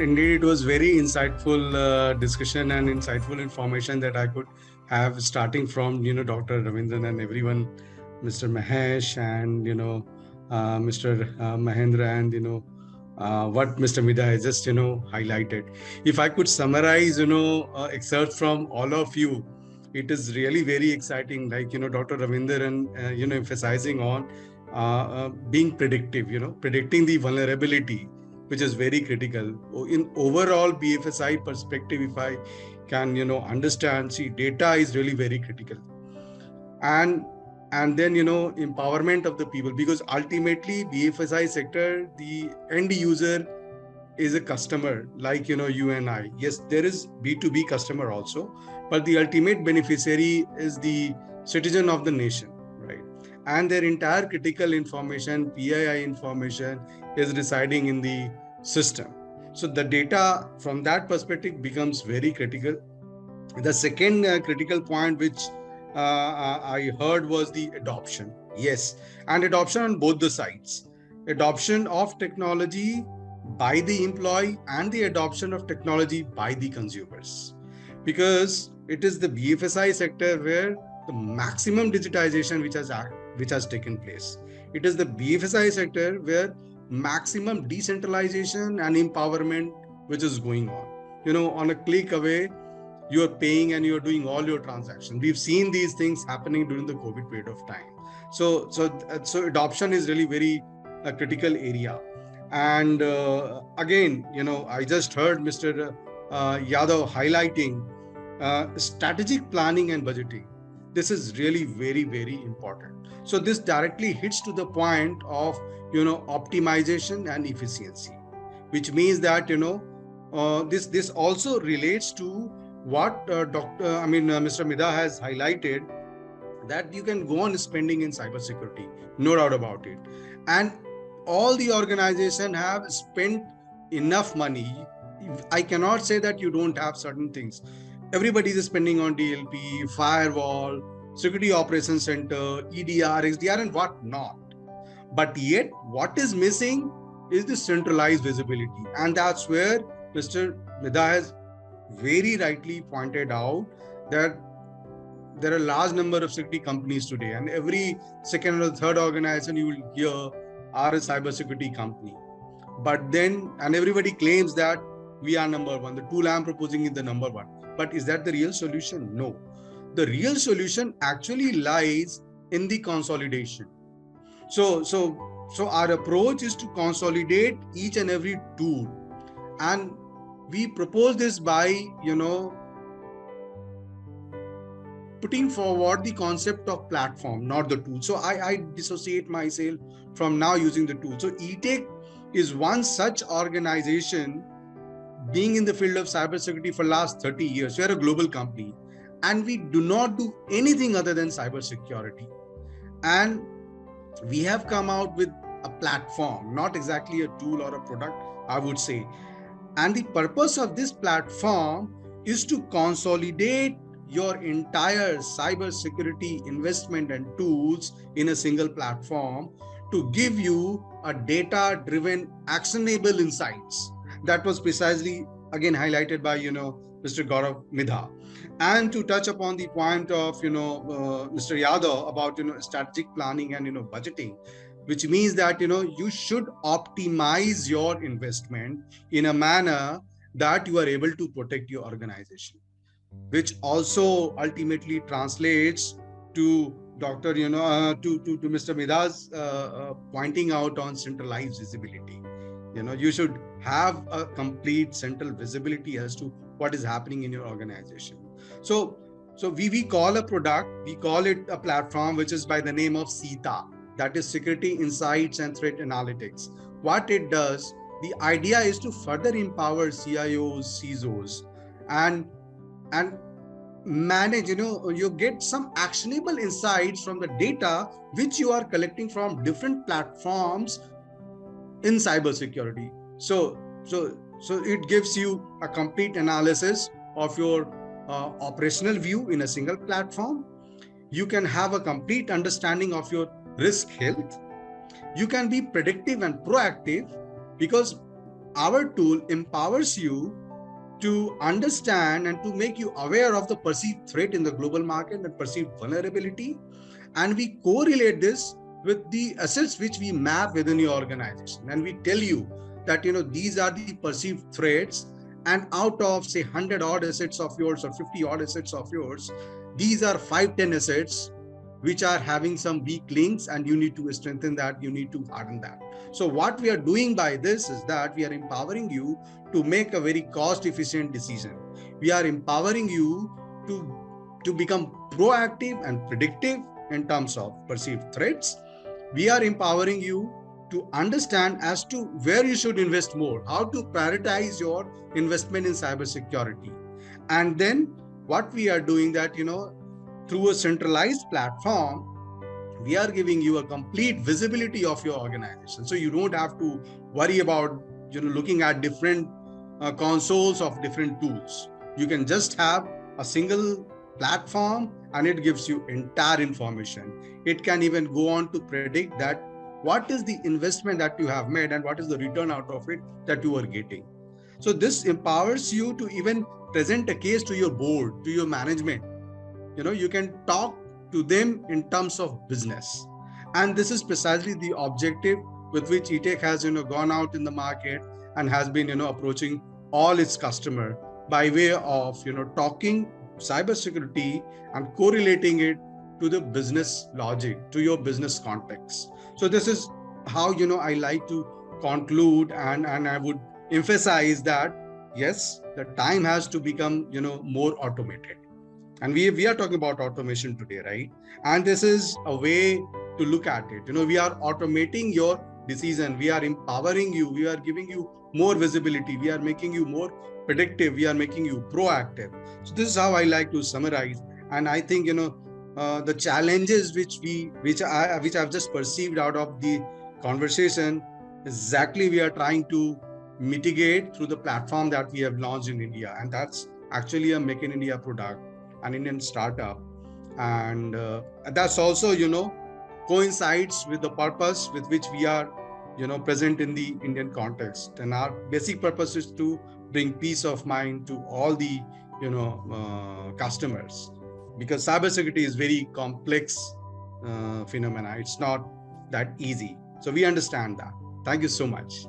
And indeed, it was very insightful discussion and insightful information that I could have, starting from Dr. Ravindran and everyone, Mr. Mahesh and Mr. Mahendra, and what Mr. Mida has just highlighted. If I could summarize excerpts from all of you, it is really very exciting. Like Dr. Ravindran emphasizing on being predictive. Predicting the vulnerability, which is very critical. In overall BFSI perspective, if I can, understand, see, data is really very critical. And then, empowerment of the people, because ultimately BFSI sector, the end user is a customer like, you and I. Yes, there is B2B customer also, but the ultimate beneficiary is the citizen of the nation, right? And their entire critical information, PII information, is residing in the system. So the data from that perspective becomes very critical. The second critical point which I heard was the adoption. Yes, and adoption on both the sides. Adoption of technology by the employee and the adoption of technology by the consumers. Because it is the BFSI sector where the maximum digitization which has taken place. It is the BFSI sector where maximum decentralization and empowerment which is going on. On a click away, you are paying and you are doing all your transactions. We've seen these things happening during the COVID period of time. So adoption is really very a critical area. And again, I just heard Mr. Yadav highlighting strategic planning and budgeting. This is really very, very important. So this directly hits to the point of, optimization and efficiency, which means that, this also relates to what Mr. Mida has highlighted, that you can go on spending in cybersecurity, no doubt about it. And all the organization have spent enough money. I cannot say that you don't have certain things. Everybody is spending on DLP, firewall, security operations center, EDR, XDR, and what not. But yet, what is missing is the centralized visibility. And that's where Mr. Mida has very rightly pointed out that there are a large number of security companies today, and every second or third organization you will hear are a cybersecurity company. But then, and everybody claims that we are number one. The tool I'm proposing is the number one. But is that the real solution? No. The real solution actually lies in the consolidation. So our approach is to consolidate each and every tool, and we propose this by, putting forward the concept of platform, not the tool. So I dissociate myself from now using the tool. So ETEK is one such organization, being in the field of cybersecurity for last 30 years. We are a global company and we do not do anything other than cybersecurity. And we have come out with a platform, not exactly a tool or a product, I would say. And the purpose of this platform is to consolidate your entire cybersecurity investment and tools in a single platform to give you a data-driven, actionable insights. That was precisely, again, highlighted by, Mr. Gaurav Midha. And to touch upon the point of, Mr. Yadav about, strategic planning and, budgeting, which means that, you should optimize your investment in a manner that you are able to protect your organization, which also ultimately translates to Dr. to Mr. Mida's pointing out on centralized visibility. You should have a complete central visibility as to what is happening in your organization. So we call a product, we call it a platform, which is by the name of SITA, that is Security Insights and Threat Analytics. What it does, the idea is to further empower CIOs, CISOs, and manage, you get some actionable insights from the data which you are collecting from different platforms in cybersecurity. So it gives you a complete analysis of your operational view in a single platform. You can have a complete understanding of your risk health. You can be predictive and proactive, because our tool empowers you to understand and to make you aware of the perceived threat in the global market and perceived vulnerability. And we correlate this with the assets which we map within your organization. And we tell you that, these are the perceived threats. And out of, say, 100 odd assets of yours or 50 odd assets of yours, these are 5-10 assets which are having some weak links, and you need to strengthen that, you need to harden that. So what we are doing by this is that we are empowering you to make a very cost efficient decision. We are empowering you to become proactive and predictive in terms of perceived threats. We are empowering you to understand as to where you should invest more, how to prioritize your investment in cybersecurity. And then what we are doing that, through a centralized platform, we are giving you a complete visibility of your organization. So you don't have to worry about, looking at different consoles of different tools. You can just have a single platform and it gives you entire information. It can even go on to predict that what is the investment that you have made and what is the return out of it that you are getting. So this empowers you to even present a case to your board, to your management. You can talk to them in terms of business. And this is precisely the objective with which ETEK has, gone out in the market and has been, approaching all its customer by way of, talking cybersecurity and correlating it to the business logic, to your business context. So this is how, I like to conclude, and I would emphasize that, yes, the time has to become, more automated. And we are talking about automation today, right? And this is a way to look at it. We are automating your decision. We are empowering you. We are giving you more visibility. We are making you more predictive. We are making you proactive. So this is how I like to summarize. And I think, the challenges which I've just perceived out of the conversation, exactly we are trying to mitigate through the platform that we have launched in India. And that's actually a Make in India product, an Indian startup. And that's also, coincides with the purpose with which we are, present in the Indian context. And our basic purpose is to bring peace of mind to all the, customers, because cybersecurity is very complex phenomena. It's not that easy. So we understand that. Thank you so much.